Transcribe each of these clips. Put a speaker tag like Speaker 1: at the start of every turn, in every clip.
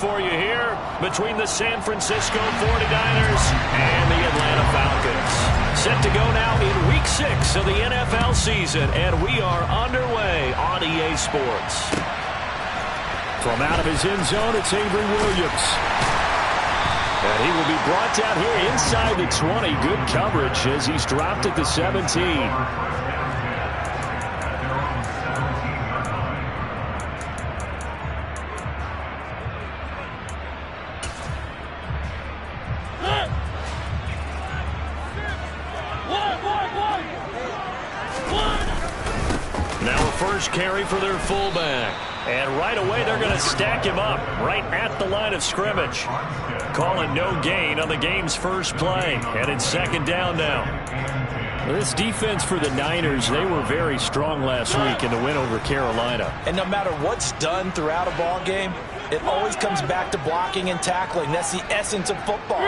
Speaker 1: for you here between the San Francisco 49ers and the Atlanta Falcons. Set to go now in Week 6 of the NFL season, and we are underway on EA Sports. From out of his end zone, it's Avery Williams. And he will be brought down here inside the 20. Good coverage as he's dropped at the 17. Now a first carry for their fullback. And right away, they're going to stack him up right at the line of scrimmage. Calling no gain on the game's first play. And it's second down now. This defense for the Niners, they were very strong last week in the win over Carolina.
Speaker 2: And no matter what's done throughout a ball game, it always comes back to blocking and tackling. That's the essence of football.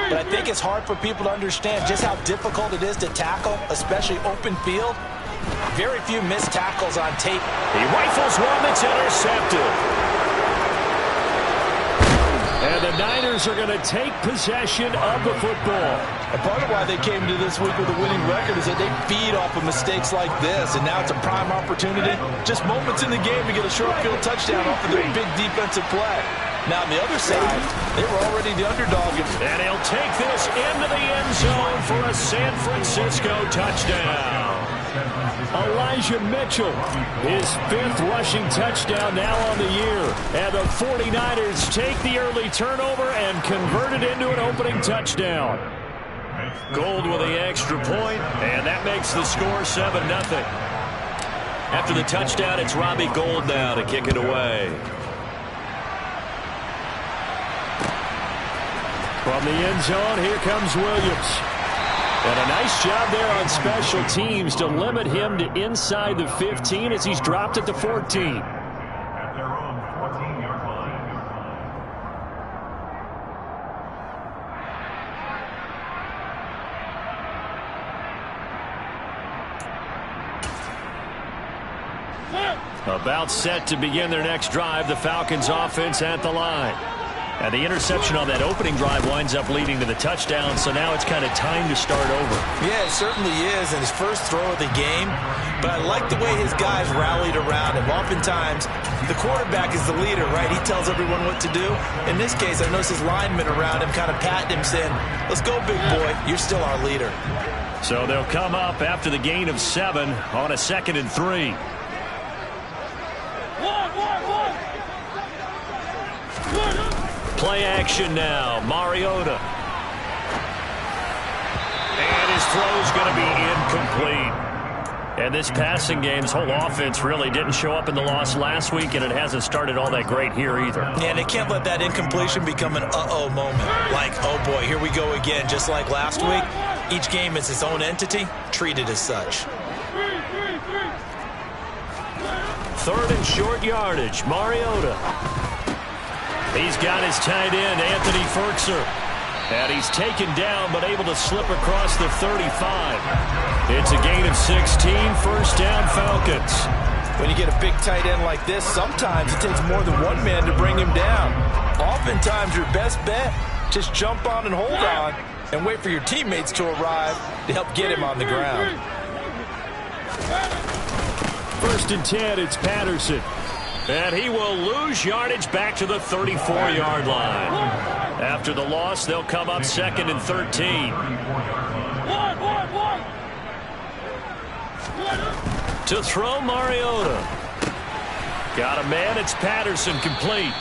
Speaker 2: But I think it's hard for people to understand just how difficult it is to tackle, especially open field. Very few missed tackles on tape.
Speaker 1: He rifles one that's intercepted. And the Niners are going to take possession of the football.
Speaker 2: And part of why they came to this week with a winning record is that they feed off of mistakes like this. And now it's a prime opportunity. Just moments in the game to get a short field touchdown off of their big defensive play. Now on the other side, they were already the underdog.
Speaker 1: And he'll take this into the end zone for a San Francisco touchdown. Elijah Mitchell, his 5th rushing touchdown now on the year. And the 49ers take the early turnover and convert it into an opening touchdown. Gold with the extra point, and that makes the score 7-0. After the touchdown, it's Robbie Gould now to kick it away. From the end zone, here comes Williams. And a nice job there on special teams to limit him to inside the 15 as he's dropped at the 14.
Speaker 3: At their own 14-yard line.
Speaker 1: About set to begin their next drive, the Falcons offense at the line. And the interception on that opening drive winds up leading to the touchdown, so now it's kind of time to start over.
Speaker 2: Yeah, it certainly is, and his first throw of the game. But I like the way his guys rallied around him. Oftentimes, the quarterback is the leader, right? He tells everyone what to do. In this case, I noticed his linemen around him kind of patting him, saying, "Let's go, big boy. You're still our leader."
Speaker 1: So they'll come up after the gain of 7 on a 2nd and 3. Play action now. Mariota. And his throw's going to be incomplete. And this passing game's whole offense really didn't show up in the loss last week, and it hasn't started all that great here either.
Speaker 2: Yeah, and they can't let that incompletion become an uh-oh moment. Like, oh boy, here we go again, just like last week. Each game is its own entity, treated as such.
Speaker 1: 3rd and short yardage. Mariota. He's got his tight end, Anthony Firkser. And he's taken down, but able to slip across the 35. It's a gain of 16, first down Falcons.
Speaker 2: When you get a big tight end like this, sometimes it takes more than one man to bring him down. Oftentimes, your best bet, just jump on and hold on and wait for your teammates to arrive to help get him on the ground.
Speaker 1: 1st and 10, it's Patterson. And he will lose yardage back to the 34-yard line. After the loss, they'll come up 2nd and 13. To throw, Mariota. Got a man, it's Patterson, complete.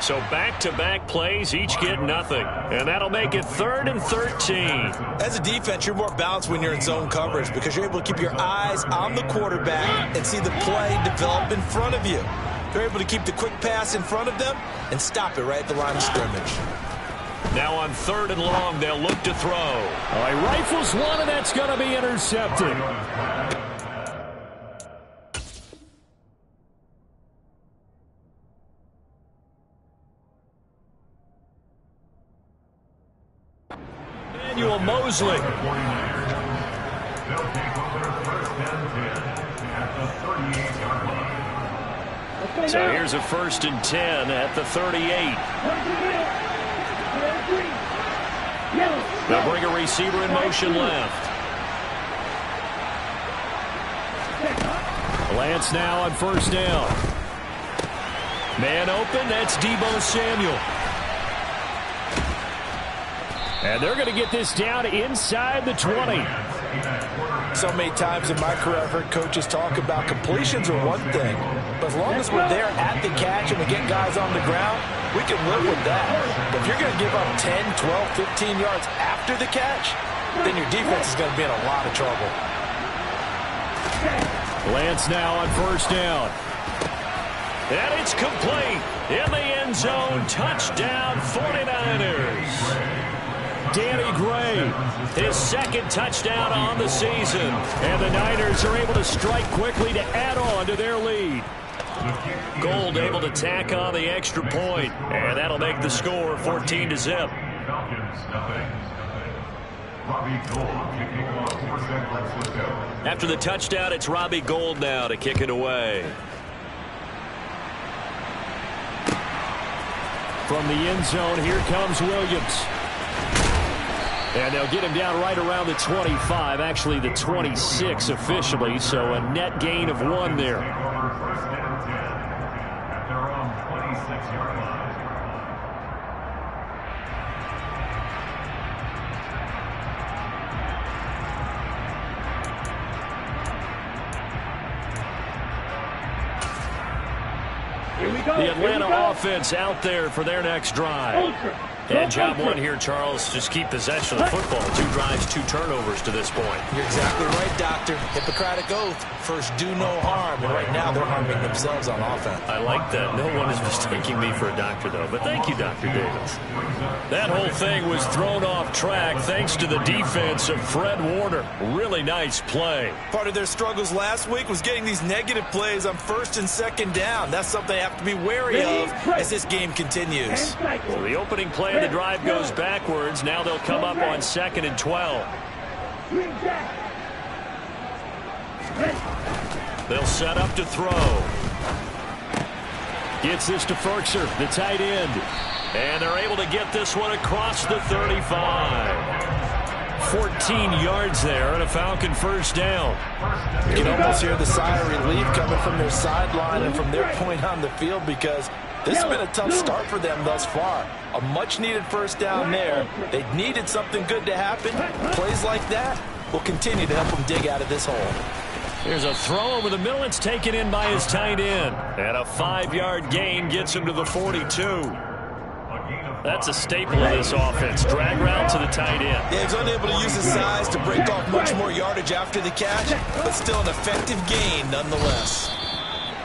Speaker 1: So back-to-back plays, each get nothing. And that'll make it 3rd and 13.
Speaker 2: As a defense, you're more balanced when you're in zone coverage because you're able to keep your eyes on the quarterback and see the play develop in front of you. They're able to keep the quick pass in front of them and stop it right at the line of scrimmage.
Speaker 1: Now on 3rd and long, they'll look to throw. He rifles one, and that's going to be intercepted. Emmanuel Mosley.
Speaker 3: They'll take over 1st and 10 at the 38-yard line.
Speaker 1: So here's a 1st and 10 at the 38. They'll bring a receiver in motion left. Lance now on 1st down. Man open, that's Deebo Samuel. And they're going to get this down inside the 20.
Speaker 2: So many times in my career I've heard coaches talk about completions are one thing, but as long as we're there at the catch and we get guys on the ground, we can live with that. But if you're going to give up 10, 12, 15 yards after the catch, then your defense is going to be in a lot of trouble.
Speaker 1: Lance now on 1st down. And it's complete. In the end zone, touchdown 49ers. Danny Gray, his 2nd touchdown on the season. And the Niners are able to strike quickly to add on to their lead. Gold able to tack on the extra point. And that'll make the score 14-0. After the touchdown, it's Robbie Gould now to kick it away. From the end zone, here comes Williams. And they'll get him down right around the 25, actually the 26 officially, so a net gain of 1 there. The Atlanta offense out there for their next drive. And job 1 here, Charles, just keep possession of the football. 2 drives, 2 turnovers to this point.
Speaker 2: You're exactly right, Doctor. Hippocratic oath. First, do no harm. And right now, they're harming themselves on offense.
Speaker 1: I like that. No one is mistaking me for a doctor, though. But thank you, Dr. Davis. That whole thing was thrown off track thanks to the defense of Fred Warner. Really nice play.
Speaker 2: Part of their struggles last week was getting these negative plays on 1st and 2nd down. That's something they have to be wary of as this game continues.
Speaker 1: Well, the opening play of the drive goes backwards. Now they'll come up on 2nd and 12. They'll set up to throw. Gets this to Firkser, the tight end. And they're able to get this one across the 35. 14 yards there and a Falcon 1st down.
Speaker 2: You can almost hear the sigh of relief coming from their sideline and from their point on the field because this has been a tough start for them thus far. A much-needed 1st down there. They needed something good to happen. Plays like that will continue to help them dig out of this hole.
Speaker 1: Here's a throw over the middle. It's taken in by his tight end. And a 5-yard gain gets him to the 42. That's a staple of this offense. Drag route to the tight end.
Speaker 2: Yeah, he's unable to use his size to break off much more yardage after the catch, but still an effective gain nonetheless.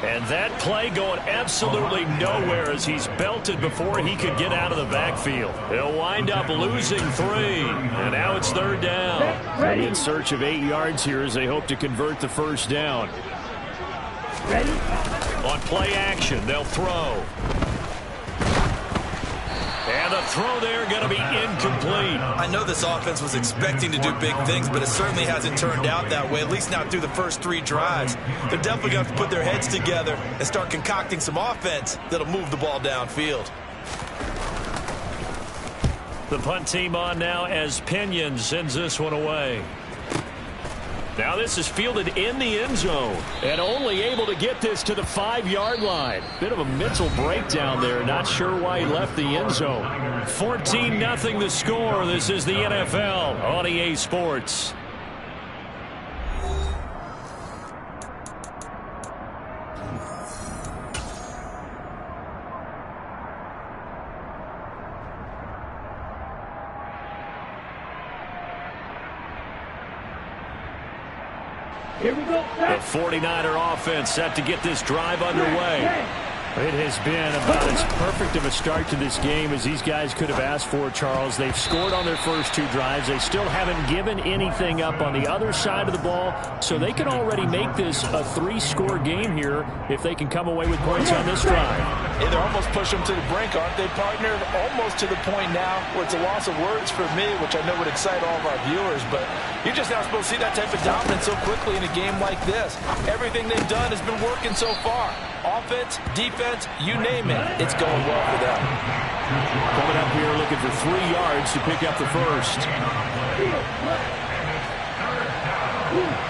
Speaker 1: And that play going absolutely nowhere as he's belted before he could get out of the backfield. He'll wind up losing 3. And now it's 3rd down. In search of 8 yards here as they hope to convert the 1st down.
Speaker 4: Ready?
Speaker 1: On play action, they'll throw. And the throw there going to be incomplete.
Speaker 2: I know this offense was expecting to do big things, but it certainly hasn't turned out that way, at least not through the first 3 drives. They're definitely going to have to put their heads together and start concocting some offense that'll move the ball downfield.
Speaker 1: The punt team on now as Pinion sends this one away. Now this is fielded in the end zone and only able to get this to the 5-yard line. Bit of a mental breakdown there. Not sure why he left the end zone. 14-0 the score. This is the NFL on EA Sports.
Speaker 4: Here we go.
Speaker 1: The 49er offense set to get this drive underway. It has been about as perfect of a start to this game as these guys could have asked for, Charles. They've scored on their first 2 drives. They still haven't given anything up on the other side of the ball, so they can already make this a 3-score game here if they can come away with points on this drive.
Speaker 2: Hey, they're almost pushing them to the brink, aren't they, partner? Almost to the point now where it's a loss of words for me, which I know would excite all of our viewers, but you're just not supposed to see that type of dominance so quickly in a game like this. Everything they've done has been working so far. Offense, defense, you name it, it's going well for them.
Speaker 1: Coming up here looking for 3 yards to pick up the first.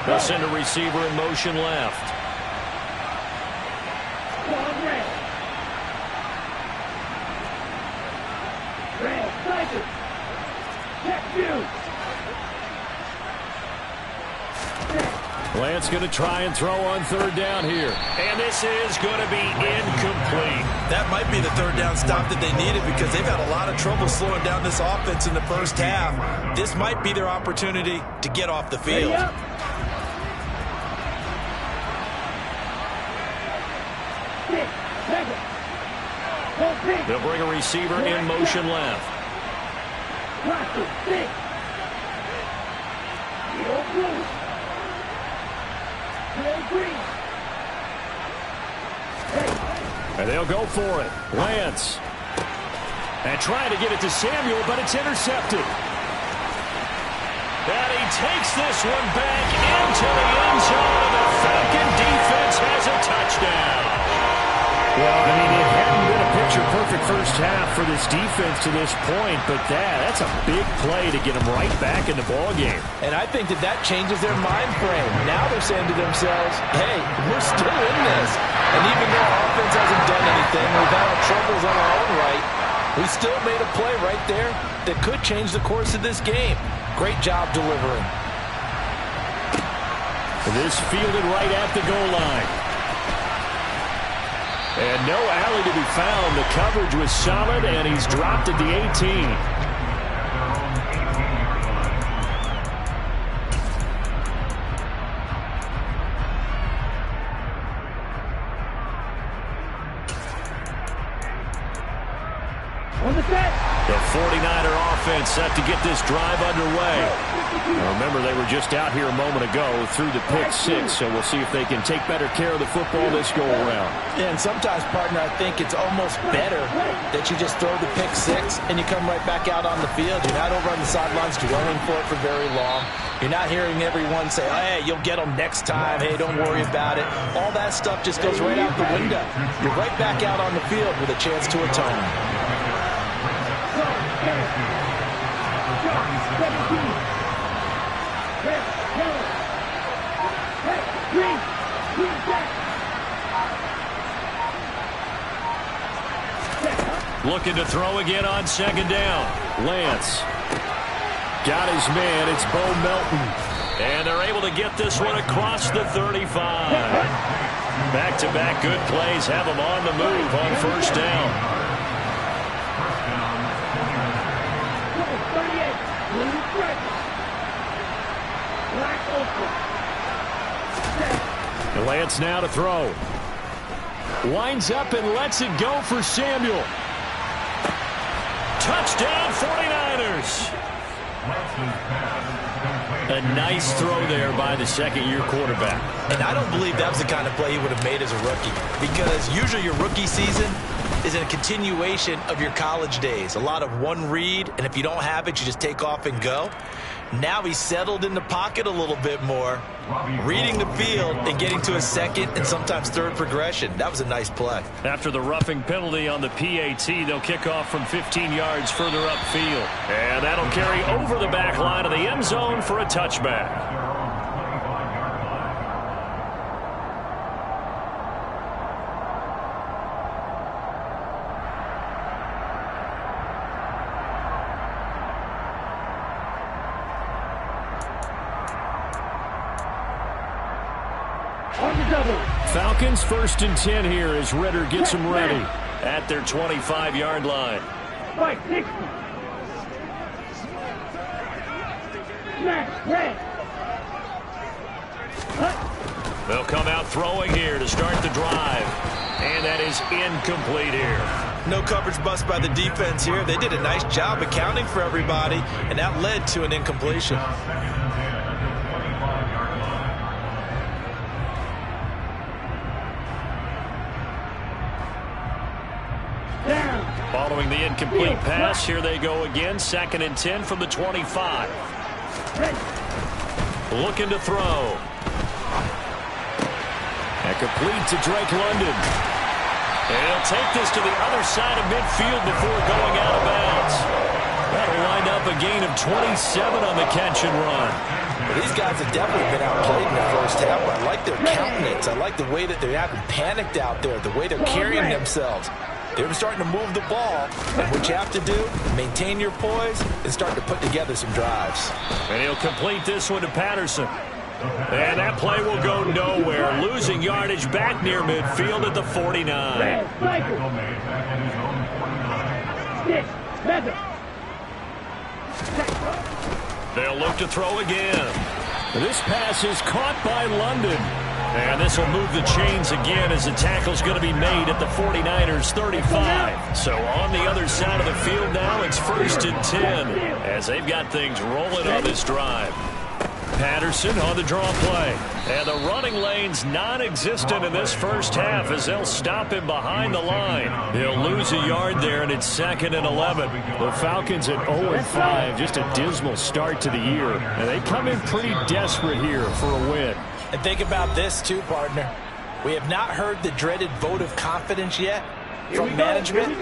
Speaker 1: They'll send a receiver in motion left. Lance going to try and throw on 3rd down here. And this is going to be incomplete.
Speaker 2: That might be the 3rd down stop that they needed because they've had a lot of trouble slowing down this offense in the first half. This might be their opportunity to get off the field.
Speaker 1: They'll bring a receiver in motion left. And they'll go for it. Lance. And trying to get it to Samuel, but it's intercepted. And he takes this one back into the end zone, and the Falcon defense has a touchdown. Well, I mean, it hadn't been a picture-perfect first half for this defense to this point, but that's a big play to get them right back in the ballgame.
Speaker 2: And I think that changes their mind frame. Now they're saying to themselves, hey, we're still in this. And even though our offense hasn't done anything, we've had our troubles on our own right, we still made a play right there that could change the course of this game. Great job delivering.
Speaker 1: This fielded right at the goal line. And no alley to be found. The coverage was solid, and he's dropped at the 18. The 49er offense set to get this drive underway. Now remember, they were just out here a moment ago through the pick 6, so we'll see if they can take better care of the football this go-around.
Speaker 2: Yeah, and sometimes, partner, I think it's almost better that you just throw the pick 6 and you come right back out on the field. You're not over on the sidelines dwelling for it for very long. You're not hearing everyone say, hey, you'll get them next time. Hey, don't worry about it. All that stuff just goes right out the window. You're right back out on the field with a chance to atone.
Speaker 1: Looking to throw again on 2nd down. Lance. Got his man. It's Bo Melton. And they're able to get this one across the 35. Back-to-back good plays have them on the move on 1st down. Lance now to throw. Winds up and lets it go for Samuel. Touchdown 49ers. A nice throw there by the 2nd-year quarterback.
Speaker 2: And I don't believe that was the kind of play he would have made as a rookie, because usually your rookie season is a continuation of your college days. A lot of one read, and if you don't have it, you just take off and go. Now he's settled in the pocket a little bit more, reading the field and getting to a 2nd and sometimes 3rd progression. That was a nice play.
Speaker 1: After the roughing penalty on the PAT, they'll kick off from 15 yards further upfield. And that'll carry over the back line of the end zone for a touchback. Falcons 1st and 10 here as Ritter gets them ready at their 25-yard line. They'll come out throwing here to start the drive. And that is incomplete here.
Speaker 2: No coverage bust by the defense here. They did a nice job accounting for everybody, and that led to an incompletion.
Speaker 1: Throwing the incomplete pass. Here they go again. 2nd and 10 from the 25. Looking to throw. And complete to Drake London. And he'll take this to the other side of midfield before going out of bounds. That'll wind up a gain of 27 on the catch and run.
Speaker 2: Well, these guys have definitely been outplayed in the first half. I like their countenance. I like the way that they haven't panicked out there, the way they're carrying themselves. They're starting to move the ball. And what you have to do, maintain your poise and start to put together some drives.
Speaker 1: And he'll complete this one to Patterson. And that play will go nowhere. Losing yardage back near midfield at the 49. They'll look to throw again. This pass is caught by London. And this will move the chains again as the tackle's going to be made at the 49ers 35. So on the other side of the field now, it's 1st and 10 as they've got things rolling on this drive. Patterson on the draw play. And the running lane's non-existent in this first half as they'll stop him behind the line. He'll lose a yard there, and it's 2nd and 11. The Falcons at 0-5, just a dismal start to the year. And they come in pretty desperate here for a win.
Speaker 2: And think about this too, partner. We have not heard the dreaded vote of confidence yet from management.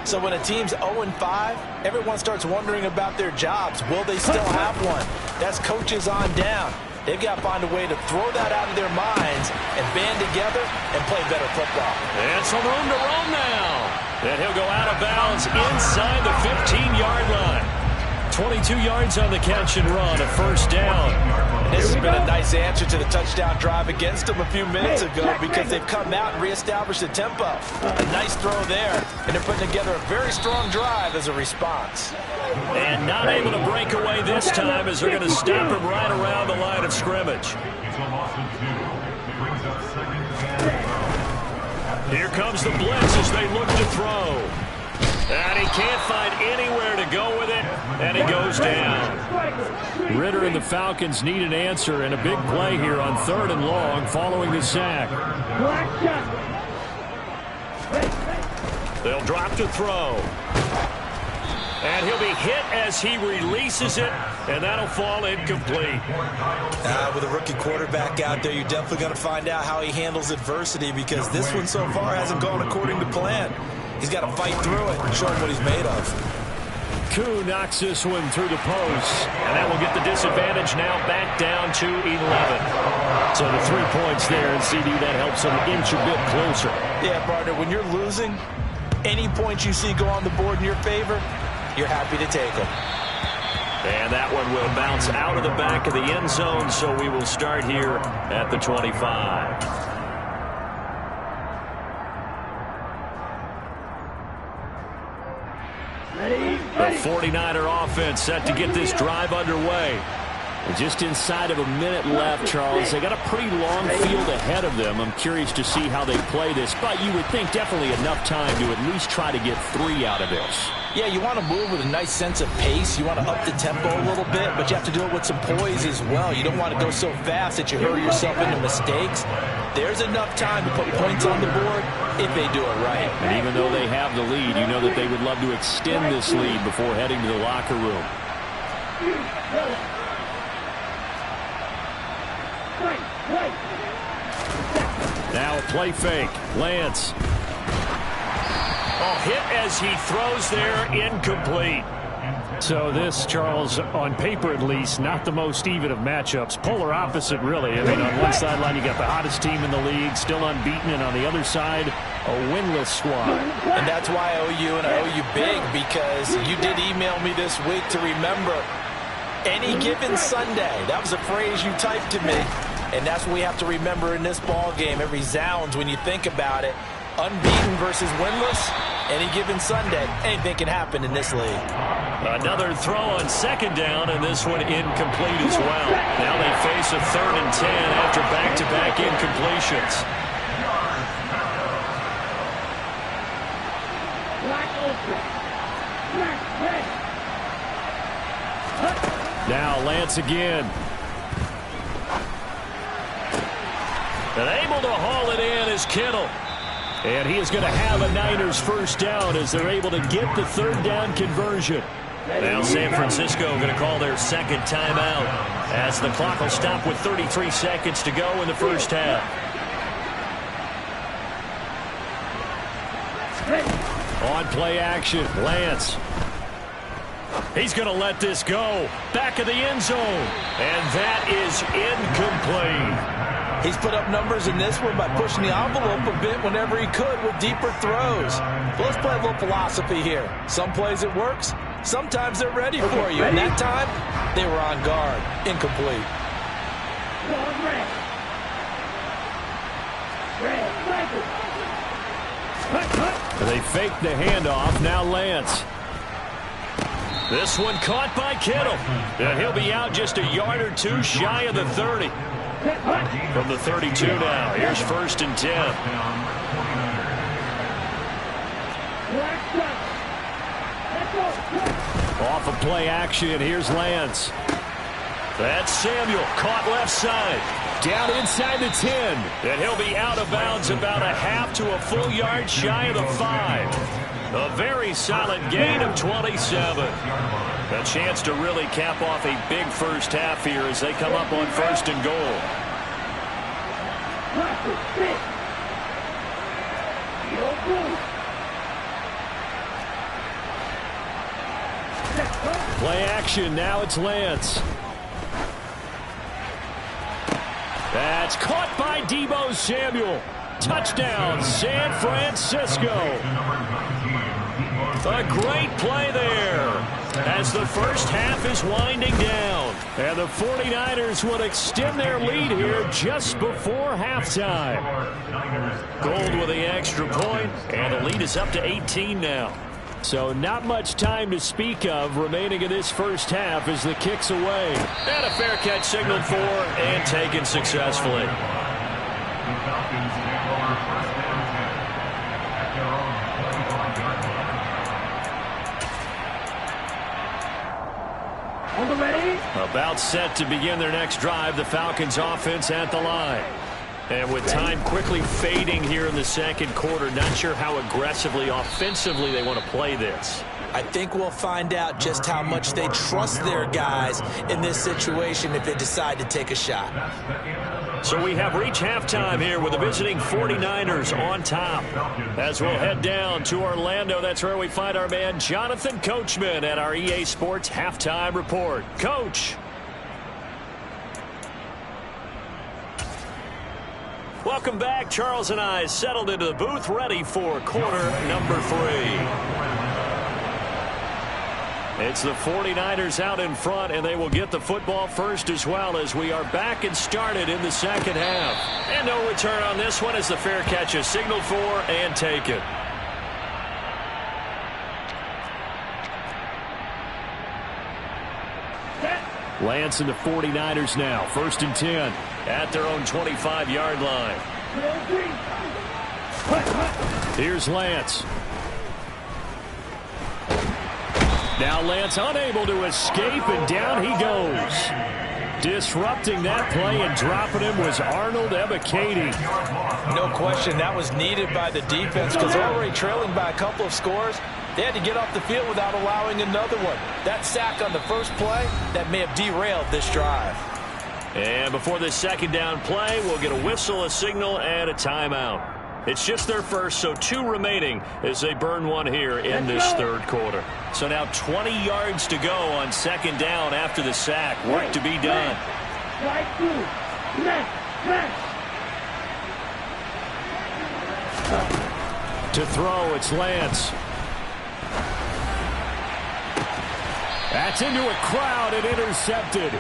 Speaker 2: So when a team's 0-5, everyone starts wondering about their jobs. Will they still have one? That's coaches on down. They've got to find a way to throw that out of their minds and band together and play better football.
Speaker 1: And some room to roam now. And he'll go out of bounds inside the 15-yard line. 22 yards on the catch and run, a 1st down.
Speaker 2: And this has been a nice answer to the touchdown drive against them a few minutes ago because they've come out and reestablished the tempo. A nice throw there, and they're putting together a very strong drive as a response.
Speaker 1: And not able to break away this time as they're going to stop him right around the line of scrimmage. Here comes the blitz as they look to throw. And he can't find anywhere to go with it, and he goes down. Ridder and the Falcons need an answer and a big play here on 3rd and long following the sack. They'll drop to throw. And he'll be hit as he releases it, and that'll fall incomplete.
Speaker 2: With a rookie quarterback out there, you're definitely going to find out how he handles adversity because this one so far hasn't gone according to plan. He's got to fight through it and show him what he's made of.
Speaker 1: Koo knocks this one through the post, and that will get the disadvantage now back down to 11. So the 3 points there, and CD, that helps them inch a bit closer.
Speaker 2: Yeah, partner, when you're losing, any points you see go on the board in your favor, you're happy to take them.
Speaker 1: And that one will bounce out of the back of the end zone, so we will start here at the 25. The 49er offense set to get this drive underway. Just inside of a minute left, Charles. They got a pretty long field ahead of them. I'm curious to see how they play this, but you would think definitely enough time to at least try to get 3 out of this.
Speaker 2: Yeah, you want to move with a nice sense of pace. You want to up the tempo a little bit, but you have to do it with some poise as well. You don't want to go so fast that you hurry yourself into mistakes. There's enough time to put points on the board if they do it right.
Speaker 1: And even though they have the lead, you know that they would love to extend this lead before heading to the locker room. Now a play fake. Lance. Oh, hit as he throws there, incomplete. So this, Charles, on paper at least, not the most even of matchups. Polar opposite, really. I mean, on one sideline, you got the hottest team in the league, still unbeaten, and on the other side, a winless squad.
Speaker 2: And that's why I owe you, and I owe you big, because you did email me this week to remember any given Sunday. That was a phrase you typed to me, and that's what we have to remember in this ball game. It resounds when you think about it. Unbeaten versus winless, any given Sunday, anything can happen in this league.
Speaker 1: Another throw on second down, and this one incomplete as well. Now they face a 3rd and 10 after back-to-back incompletions. Now Lance again. And able to haul it in is Kittle. And he is going to have a Niners first down as they're able to get the third down conversion. Now San Francisco going to call their second timeout as the clock will stop with 33 seconds to go in the first half. On play action, Lance. He's going to let this go. Back of the end zone. And that is incomplete.
Speaker 2: He's put up numbers in this one by pushing the envelope a bit whenever he could with deeper throws. But let's play a little philosophy here. Some plays it works. Sometimes they're ready for you. And that time, they were on guard. Incomplete.
Speaker 1: They fake the handoff. Now Lance. This one caught by Kittle. And he'll be out just a yard or two shy of the 30. From the 32 now. Here's 1st and 10. Off of play action. Here's Lance. That's Samuel. Caught left side. Down inside the 10. And he'll be out of bounds about a half to a full yard shy of the 5. A very solid gain of 27. A chance to really cap off a big first half here as they come up on 1st and goal. Play action. Now it's Lance. That's caught by Deebo Samuel. Touchdown, San Francisco. A great play there as the first half is winding down. And the 49ers would extend their lead here just before halftime. Gold with the extra point, and the lead is up to 18 now. So not much time to speak of remaining in this first half as the kick's away. And a fair catch signaled for and taken successfully. About set to begin their next drive, the Falcons offense at the line. And with time quickly fading here in the second quarter, not sure how aggressively, offensively they want to play this.
Speaker 2: I think we'll find out just how much they trust their guys in this situation if they decide to take a shot.
Speaker 1: So we have reached halftime here with the visiting 49ers on top. As we'll head down to Orlando, that's where we find our man Jonathan Coachman at our EA Sports Halftime Report. Coach. Welcome back. Charles and I settled into the booth ready for quarter number 3. It's the 49ers out in front, and they will get the football first as well as we are back and started in the second half. And no return on this one as the fair catch is signaled for and taken. Lance and the 49ers now. 1st and 10 at their own 25-yard line. Here's Lance. Now Lance unable to escape, and down he goes. Disrupting that play and dropping him was Arnold Ebiketie.
Speaker 2: No question, that was needed by the defense because already trailing by a couple of scores, they had to get off the field without allowing another one. That sack on the first play, that may have derailed this drive.
Speaker 1: And before this second down play, we'll get a whistle, a signal, and a timeout. It's just their first, so 2 remaining as they burn one here in this third quarter. So now 20 yards to go on second down after the sack. Work to be done. To throw, it's Lance. That's into a crowd and intercepted.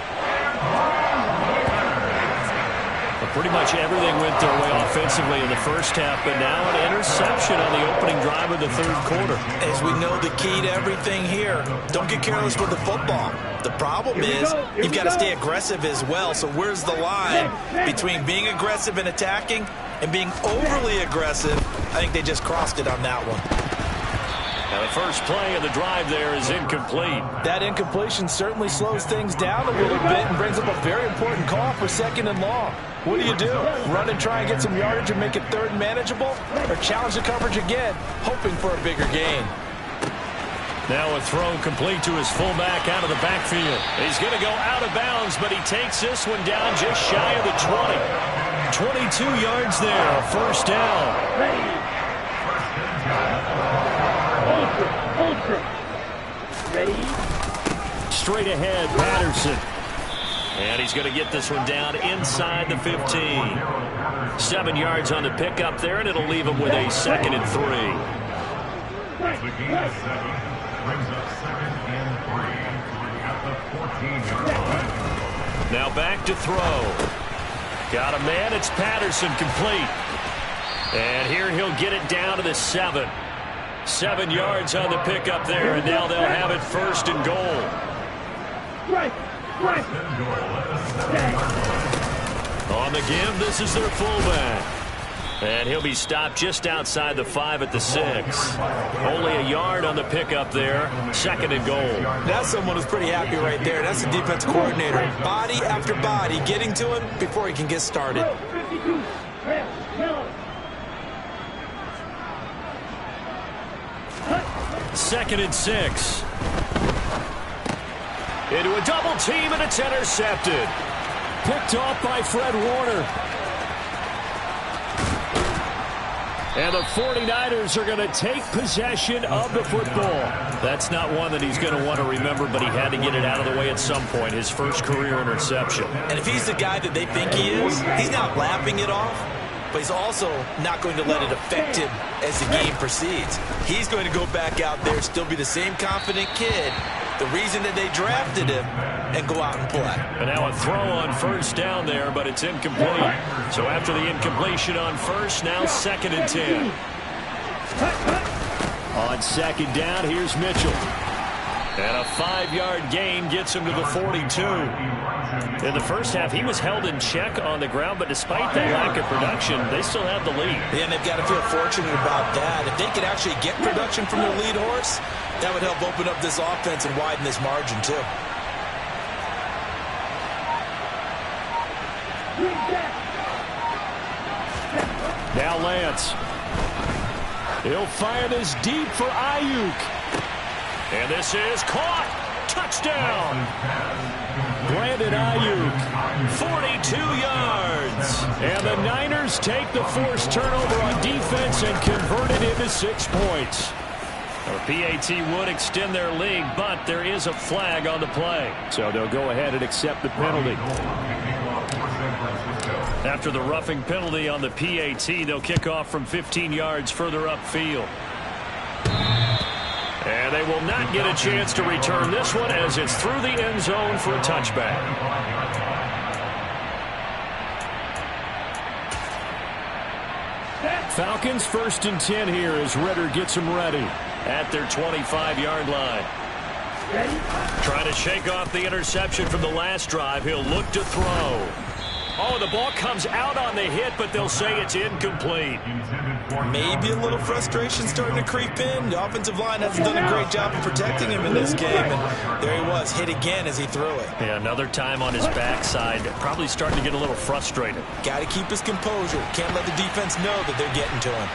Speaker 1: Pretty much everything went their way offensively in the first half, but now an interception on the opening drive of the third quarter.
Speaker 2: As we know, the key to everything here, don't get careless with the football. The problem is you've got to stay aggressive as well. So where's the line between being aggressive and attacking and being overly aggressive? I think they just crossed it on that one.
Speaker 1: Now the first play of the drive there is incomplete.
Speaker 2: That incompletion certainly slows things down a little bit and brings up a very important call for 2nd and long. What do? Run and try and get some yardage and make it 3rd and manageable? Or challenge the coverage again, hoping for a bigger gain?
Speaker 1: Now a throw complete to his fullback out of the backfield. He's going to go out of bounds, but he takes this one down just shy of the 20. 22 yards there, a first down.
Speaker 4: Ultra. Ready?
Speaker 1: Straight ahead, Patterson. And he's going to get this one down inside the 15. 7 yards on the pickup there, and it'll leave him with a 2nd and 3.
Speaker 3: The gain of 7 brings up 2nd and 3 at the 14-yard line.
Speaker 1: Now back to throw. Got a man. It's Patterson, complete. And here he'll get it down to the 7. 7 yards on the pickup there, and now they'll have it 1st and goal.
Speaker 4: Right.
Speaker 1: On the give, this is their fullback. And he'll be stopped just outside the 5 at the 6. Only a yard on the pickup there. 2nd and goal.
Speaker 2: That's someone who's pretty happy right there. That's the defense coordinator. Body after body getting to him before he can get started.
Speaker 4: 52.
Speaker 1: Second and 6. Into a double team, and it's intercepted. Picked off by Fred Warner. And the 49ers are going to take possession of the football. That's not one that he's going to want to remember, but he had to get it out of the way at some point. His first career interception.
Speaker 2: And if he's the guy that they think he is, he's not laughing it off, but he's also not going to let it affect him as the game proceeds. He's going to go back out there, still be the same confident kid, the reason that they drafted him, and go out and play.
Speaker 1: And now a throw on first down there, but it's incomplete. So after the incompletion on first, now 2nd and 10. On 2nd down, here's Mitchell. And a 5-yard gain gets him to the 42. In the first half, he was held in check on the ground, but despite that lack of production, they still have the lead.
Speaker 2: Yeah, and they've got to feel fortunate about that. If they could actually get production from their lead horse, that would help open up this offense and widen this margin, too.
Speaker 1: Now Lance. He'll fire this deep for Ayuk. And this is caught. Touchdown. Brandon Ayuk, 42 yards. And the Niners take the forced turnover on defense and convert it into 6 points. The PAT would extend their lead, but there is a flag on the play. So they'll go ahead and accept the penalty. After the roughing penalty on the PAT, they'll kick off from 15 yards further upfield. And they will not get a chance to return this one as it's through the end zone for a touchback. Falcons 1st and 10 here as Ritter gets them ready at their 25-yard line. Trying to shake off the interception from the last drive. He'll look to throw. Oh, the ball comes out on the hit, but they'll say it's incomplete.
Speaker 2: Maybe a little frustration starting to creep in. The offensive line hasn't done a great job of protecting him in this game. And there he was, hit again as he threw it.
Speaker 1: Yeah, another time on his backside. Probably starting to get a little frustrated.
Speaker 2: Got to keep his composure. Can't let the defense know that they're getting to him.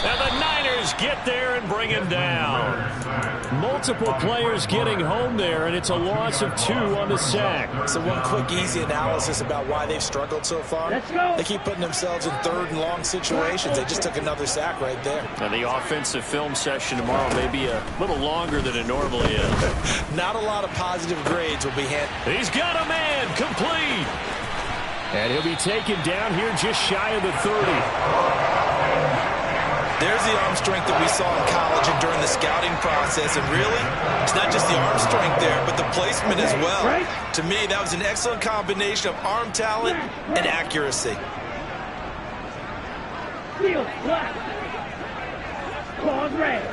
Speaker 1: And the Niners get there and bring him down. Multiple players getting home there, and it's a loss of 2 on the sack.
Speaker 2: So one quick, easy analysis about why they've struggled so far. They keep putting themselves in 3rd and long situations. They just took another sack right there.
Speaker 1: And the offensive film session tomorrow may be a little longer than it normally is.
Speaker 2: Not a lot of positive grades will be handed.
Speaker 1: He's got a man, complete. And he'll be taken down here just shy of the 30.
Speaker 2: There's the arm strength that we saw in college and during the scouting process. And really, it's not just the arm strength there, but the placement as well. To me, that was an excellent combination of arm talent and accuracy.
Speaker 4: Field flat. Claws red.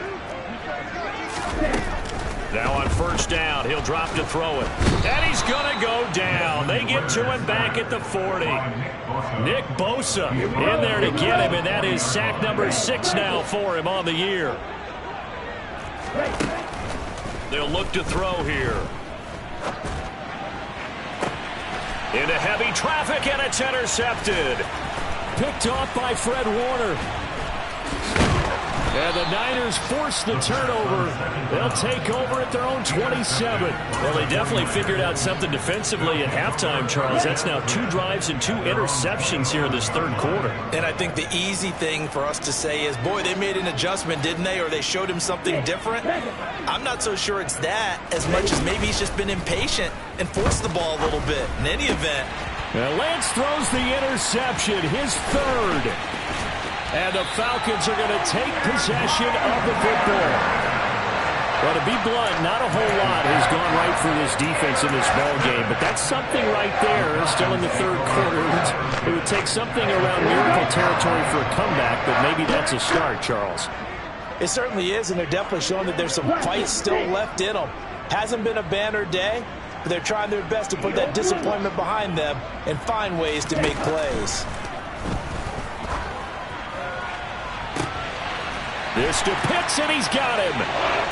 Speaker 1: Now on first down, he'll drop to throw it. And he's going to go down. They get to him back at the 40. Nick Bosa in there to get him, and that is sack number 6 now for him on the year. They'll look to throw here. Into heavy traffic, and it's intercepted. Picked off by Fred Warner. And the Niners force the turnover. They'll take over at their own 27. Well, they definitely figured out something defensively at halftime, Charles. That's now 2 drives and 2 interceptions here in this third quarter.
Speaker 2: And I think the easy thing for us to say is, boy, they made an adjustment, didn't they? Or they showed him something different. I'm not so sure it's that as much as maybe he's just been impatient and forced the ball a little bit. In any event.
Speaker 1: Now Lance throws the interception, his third. And the Falcons are going to take possession of the football. Well, to be blunt, not a whole lot has gone right for this defense in this ball game, but that's something right there. Still in the third quarter. It would take something around miracle territory for a comeback, but maybe that's a start, Charles.
Speaker 2: It certainly is, and they're definitely showing that there's some fight still left in them. Hasn't been a banner day, but they're trying their best to put that disappointment behind them and find ways to make plays.
Speaker 1: This to Pitts, and he's got him.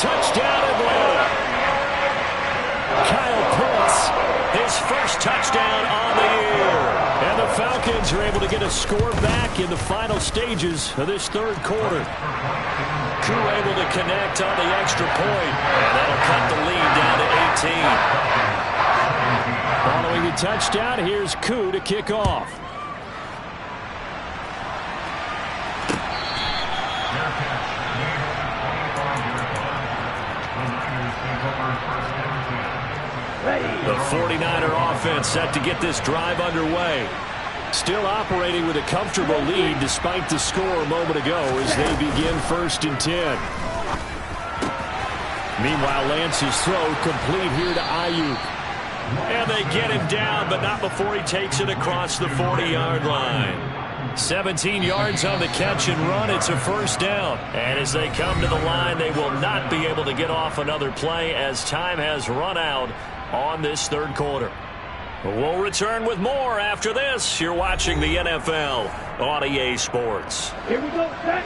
Speaker 1: Touchdown, Atlanta. Kyle Pitts, his first touchdown on the year. And the Falcons are able to get a score back in the final stages of this third quarter. Koo able to connect on the extra point, and that'll cut the lead down to 18. Following the touchdown, here's Koo to kick off. The 49er offense set to get this drive underway. Still operating with a comfortable lead despite the score a moment ago as they begin 1st and 10. Meanwhile, Lance's throw complete here to Ayuk. And they get him down, but not before he takes it across the 40-yard line. 17 yards on the catch and run. It's a first down. And as they come to the line, they will not be able to get off another play as time has run out on this third quarter. We'll return with more after this. You're watching the NFL on EA Sports.
Speaker 4: Here we go, set.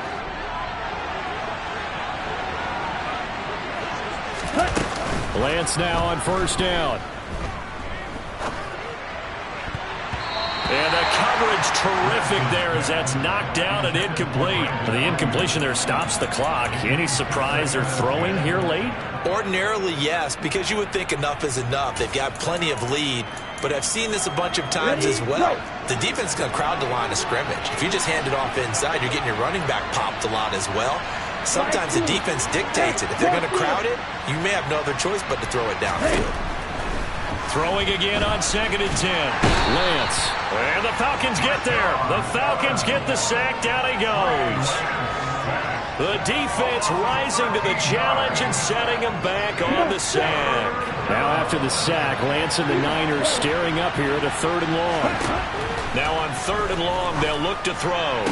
Speaker 1: Lance now on first down. And the coverage terrific there as that's knocked down and incomplete. The incompletion there stops the clock. Any surprise they're throwing here late?
Speaker 2: Ordinarily, yes, because you would think enough is enough. They've got plenty of lead, but I've seen this a bunch of times as well. The defense is going to crowd the line of scrimmage. If you just hand it off inside, you're getting your running back popped a lot as well. Sometimes the defense dictates it. If they're going to crowd it, you may have no other choice but to throw it downfield.
Speaker 1: Throwing again on 2nd and 10. Lance. And the Falcons get there. The Falcons get the sack. Down he goes. The defense rising to the challenge and setting him back on the sack. Now after the sack, Lance and the Niners staring up here at a 3rd and long. Now on 3rd and long, they'll look to throw.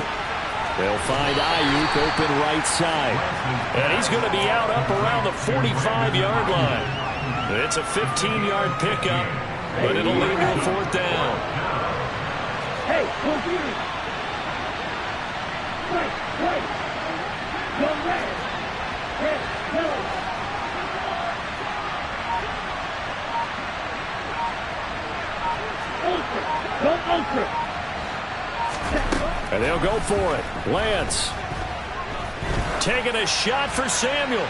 Speaker 1: They'll find Ayuk open right side. And he's going to be out up around the 45-yard line. It's a 15-yard pickup, but it'll lead to a 4th down.
Speaker 4: Hey, go here. Right. Go red. Red, yellow. Ultra.
Speaker 1: And they'll go for it. Lance taking a shot for Samuel.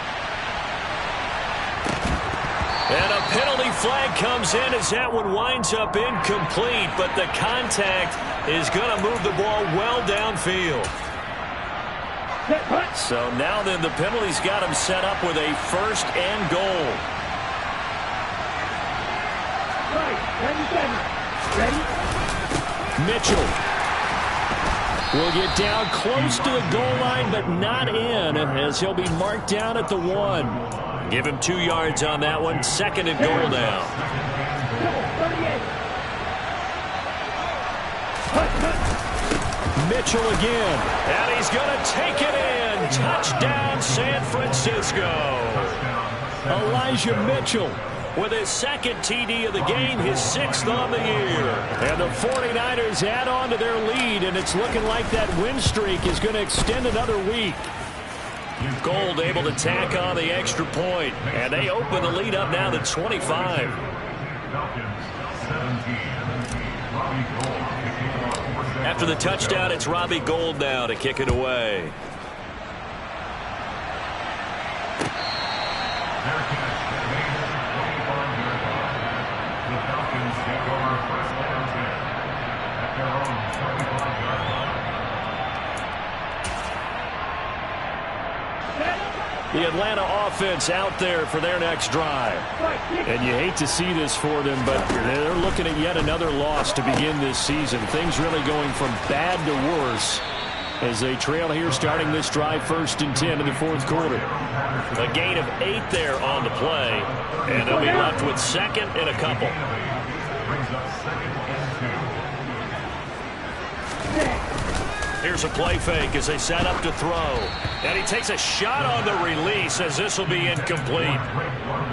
Speaker 1: And a penalty flag comes in as that one winds up incomplete, but the contact is going to move the ball well downfield. So now then the penalty's got him set up with a 1st and goal.
Speaker 4: Ready?
Speaker 1: Mitchell will get down close to the goal line, but not in, as he'll be marked down at the 1. Give him 2 yards on that one. 2nd and goal now. Mitchell again. And he's going to take it in. Touchdown, San Francisco. Elijah Mitchell with his 2nd TD of the game, his 6th on the year. And the 49ers add on to their lead, and it's looking like that win streak is going to extend another week. Gold able to tack on the extra point, and they open the lead up now to 25.
Speaker 3: Falcons 17. Robbie Gould kicking it off.
Speaker 1: After the touchdown, it's Robbie Gould now to kick it away.
Speaker 3: Their catch that made it 25-yard line. The Falcons take over first down 10 at their own 25-yard line.
Speaker 1: The Atlanta offense out there for their next drive. And you hate to see this for them, but they're looking at yet another loss to begin this season. Things really going from bad to worse as they trail here starting this drive 1st and 10 in the 4th quarter. A gain of 8 there on the play, and they'll be left with 2nd and a couple.
Speaker 3: Brings up 2nd and 2.
Speaker 1: Here's a play fake as they set up to throw. And he takes a shot on the release as this will be incomplete.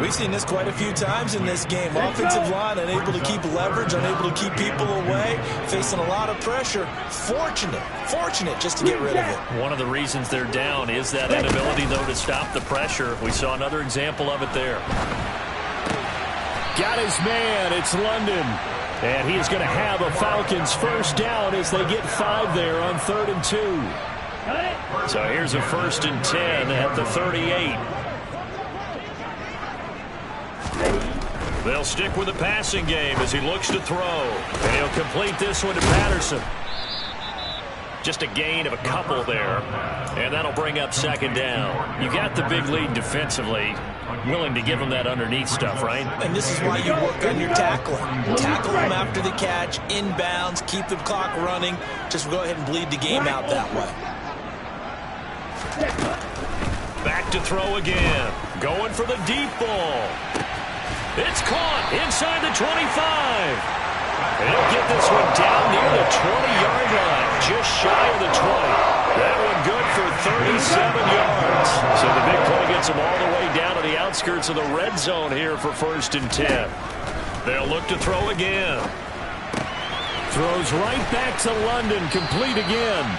Speaker 2: We've seen this quite a few times in this game. Offensive line unable to keep leverage, unable to keep people away, facing a lot of pressure. Fortunate just to get rid of it.
Speaker 1: One of the reasons they're down is that inability, though, to stop the pressure. We saw another example of it there. Got his man. It's London. And he is going to have a Falcons first down as they get 5 there on 3rd and 2. So here's a 1st and 10 at the 38. They'll stick with the passing game as he looks to throw. And he'll complete this one to Patterson. Just a gain of a couple there. And that'll bring up 2nd down. You got the big lead defensively. Willing to give them that underneath stuff, right?
Speaker 2: And this is why you work on your tackling. Tackle them after the catch, inbounds, keep the clock running. Just go ahead and bleed the game out that way.
Speaker 1: Back to throw again. Going for the deep ball. It's caught inside the 25. And he'll get this one down near the 20-yard line. Just shy of the 20. That one good for 37 yards. So the big play gets them all the way down to the outskirts of the red zone here for 1st and 10. They'll look to throw again. Throws right back to London, complete again.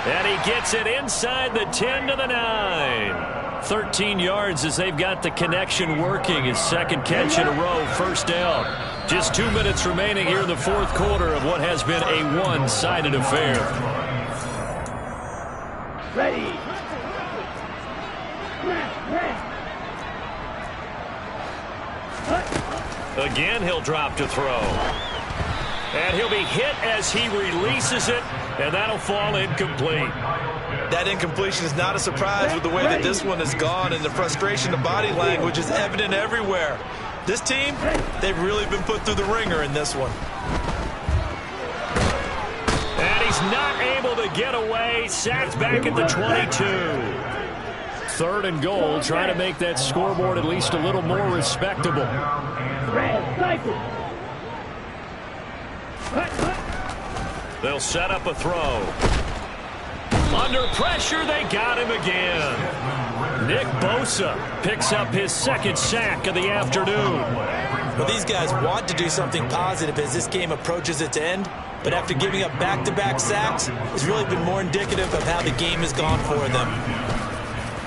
Speaker 1: And he gets it inside the 10 to the 9. 13 yards as they've got the connection working. His 2nd catch in a row, 1st down. Just 2 minutes remaining here in the 4th quarter of what has been a one-sided affair.
Speaker 4: Ready.
Speaker 1: Again, he'll drop to throw. And he'll be hit as he releases it, and that'll fall incomplete.
Speaker 2: That incompletion is not a surprise with the way that this one has gone, and the frustration of body language is evident everywhere. This team, they've really been put through the ringer in this one.
Speaker 1: And he's not able to get away. Sacked back at the 22. 3rd and goal, trying to make that scoreboard at least a little more respectable. They'll set up a throw. Under pressure, they got him again. Nick Bosa picks up his 2nd sack of the afternoon.
Speaker 2: Well, these guys want to do something positive as this game approaches its end, but after giving up back-to-back sacks, it's really been more indicative of how the game has gone for them.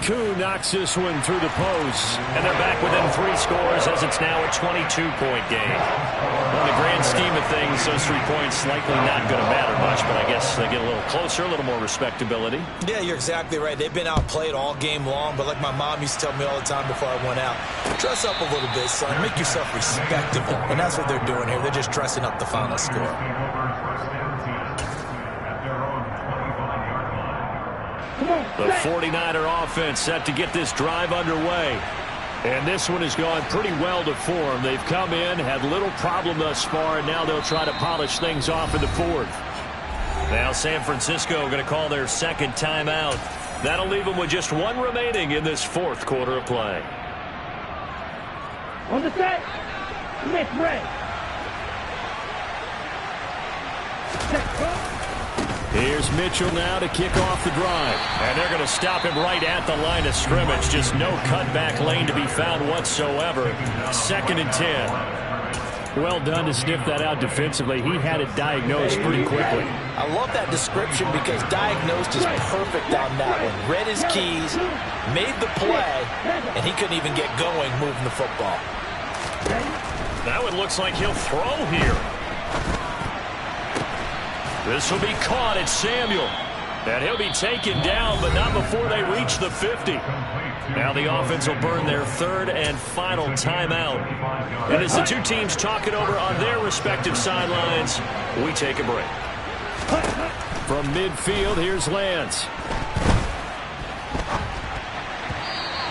Speaker 1: Koo knocks this one through the post, and they're back within 3 scores as it's now a 22-point game. Well, in the grand scheme of things, those 3 points likely not going to matter much, but I guess they get a little closer, a little more respectability.
Speaker 2: Yeah, you're exactly right. They've been outplayed all game long, but like my mom used to tell me all the time before I went out, dress up a little bit, son. Make yourself respectable. And that's what they're doing here. They're just dressing up the final score.
Speaker 1: The 49er offense set to get this drive underway. And this one has gone pretty well to form. They've come in, had little problem thus far, and now they'll try to polish things off in the 4th. Now San Francisco going to call their 2nd timeout. That'll leave them with just 1 remaining in this 4th quarter of play.
Speaker 4: On the set. Smith ready.
Speaker 1: Here's Mitchell now to kick off the drive. And they're going to stop him right at the line of scrimmage. Just no cutback lane to be found whatsoever. 2nd and 10. Well done to sniff that out defensively. He had it diagnosed pretty quickly.
Speaker 2: I love that description because diagnosed is perfect on that one. Read his keys, made the play, and he couldn't even get going moving the football.
Speaker 1: Now it looks like he'll throw here. This will be caught at Samuel. And he'll be taken down, but not before they reach the 50. Now the offense will burn their third and final timeout. And as the two teams talk it over on their respective sidelines, we take a break. From midfield, here's Lance.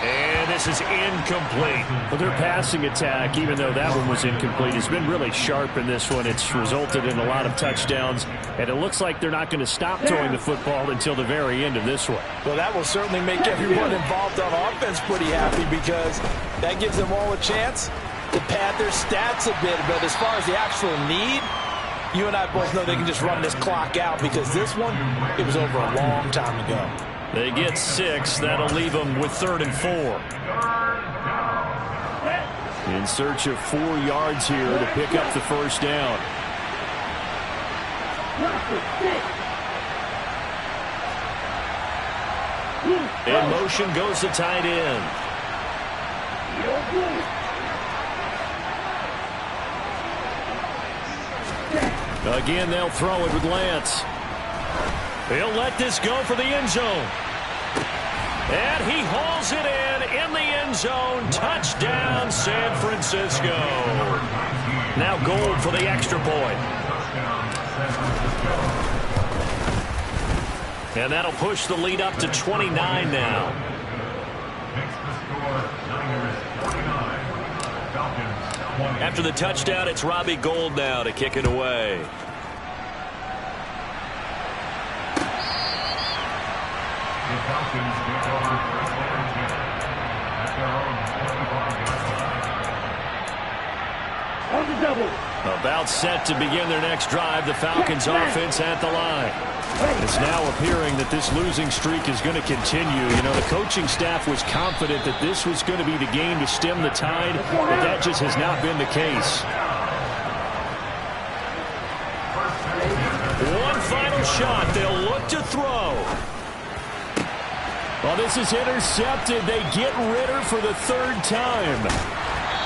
Speaker 1: And this is incomplete. Well, their passing attack, even though that one was incomplete, has been really sharp in this one. It's resulted in a lot of touchdowns, and it looks like they're not going to stop throwing the football until the very end of this one.
Speaker 2: Well, that will certainly make everyone involved on offense pretty happy because that gives them all a chance to pad their stats a bit. But as far as the actual need, you and I both know they can just run this clock out because this one, it was over a long time ago.
Speaker 1: They get 6. That'll leave them with 3rd and 4. In search of 4 yards here to pick up the first down. In motion goes the tight end. Again, they'll throw it with Lance. He'll let this go for the end zone. And he hauls it in the end zone. Touchdown, San Francisco. Now Gold for the extra point. And that'll push the lead up to 29 now. After the touchdown, it's Robbie Gould now to kick it away. About set to begin their next drive. The Falcons offense at the line. It's now appearing that this losing streak is going to continue. You know, the coaching staff was confident that this was going to be the game to stem the tide, but that just has not been the case. One final shot. They'll look to throw. Well, this is intercepted. They get Ritter for the 3rd time.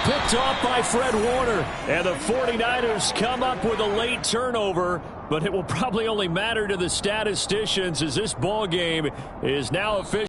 Speaker 1: Picked off by Fred Warner. And the 49ers come up with a late turnover, but it will probably only matter to the statisticians as this ball game is now official.